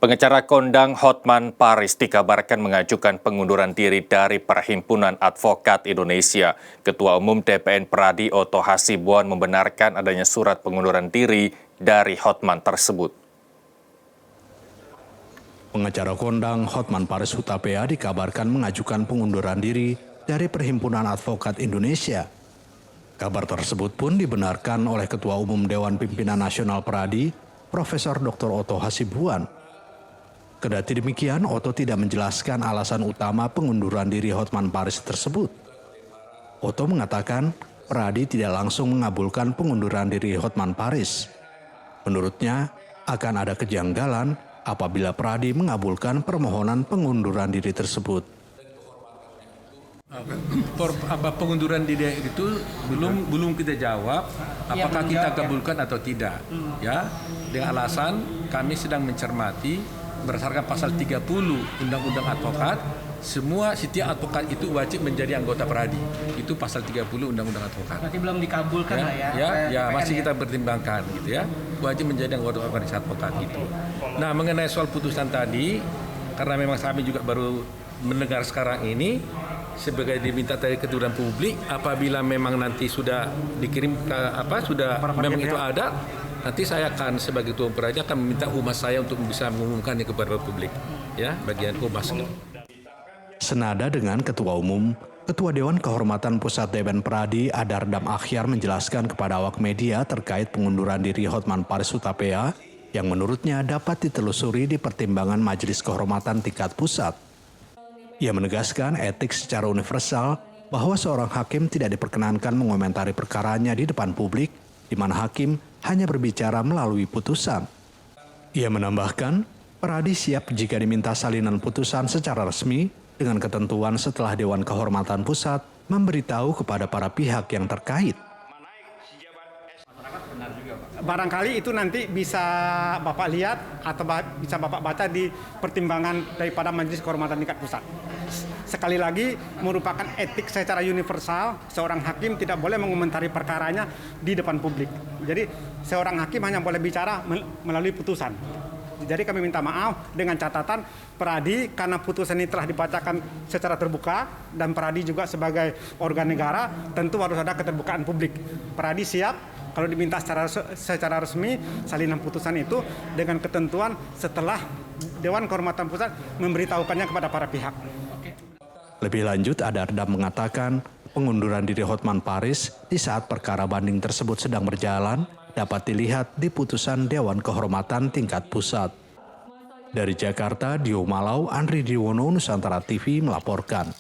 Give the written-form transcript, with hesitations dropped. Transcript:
Pengacara kondang Hotman Paris dikabarkan mengajukan pengunduran diri dari Perhimpunan Advokat Indonesia. Ketua Umum TPN Pradi Oto Hasibuan membenarkan adanya surat pengunduran diri dari Hotman tersebut. Pengacara kondang Hotman Paris Hutapea dikabarkan mengajukan pengunduran diri dari Perhimpunan Advokat Indonesia. Kabar tersebut pun dibenarkan oleh Ketua Umum Dewan Pimpinan Nasional Pradi, Profesor Dr. Oto Hasibuan. Kendati demikian, Oto tidak menjelaskan alasan utama pengunduran diri Hotman Paris tersebut. Oto mengatakan, Pradi tidak langsung mengabulkan pengunduran diri Hotman Paris. Menurutnya, akan ada kejanggalan apabila Pradi mengabulkan permohonan pengunduran diri tersebut. Pengunduran diri itu belum kita jawab apakah kita kabulkan atau tidak, ya, dengan alasan kami sedang mencermati berdasarkan pasal 30 Undang-Undang Advokat, setiap advokat itu wajib menjadi anggota Pradi. Itu pasal 30 Undang-Undang Advokat. Berarti belum dikabulkan lah ya? Ya, masih kita pertimbangkan gitu ya. Wajib menjadi anggota organisasi advokat itu. Nah, mengenai soal putusan tadi, karena memang kami juga baru mendengar sekarang ini, sebagai diminta dari keturunan publik, apabila memang nanti sudah dikirim memang itu ada, nanti saya akan sebagai ketua Pradi akan meminta humas saya untuk bisa mengumumkannya kepada publik, ya, bagian humas. Senada dengan Ketua Umum, Ketua Dewan Kehormatan Pusat TPN Pradi Adardam Akhyar menjelaskan kepada awak media terkait pengunduran diri Hotman Paris Hutapea yang menurutnya dapat ditelusuri di pertimbangan Majelis Kehormatan tingkat pusat. Ia menegaskan etik secara universal bahwa seorang hakim tidak diperkenankan mengomentari perkaranya di depan publik, di mana hakim hanya berbicara melalui putusan. Ia menambahkan, Pradi siap jika diminta salinan putusan secara resmi dengan ketentuan setelah Dewan Kehormatan Pusat memberitahu kepada para pihak yang terkait. Barangkali itu nanti bisa Bapak lihat atau bisa Bapak baca di pertimbangan daripada Majelis Kehormatan Tingkat Pusat. Sekali lagi, merupakan etik secara universal, seorang hakim tidak boleh mengomentari perkaranya di depan publik. Jadi, seorang hakim hanya boleh bicara melalui putusan. Jadi kami minta maaf dengan catatan Pradi karena putusan ini telah dibacakan secara terbuka dan Pradi juga sebagai organ negara tentu harus ada keterbukaan publik. Pradi siap kalau diminta secara resmi salinan putusan itu dengan ketentuan setelah Dewan Kehormatan Pusat memberitahukannya kepada para pihak. Lebih lanjut, Adardam mengatakan pengunduran diri Hotman Paris di saat perkara banding tersebut sedang berjalan dapat dilihat di putusan Dewan Kehormatan tingkat pusat. Dari Jakarta, Dio Malau, Andri Diwono, Nusantara TV melaporkan.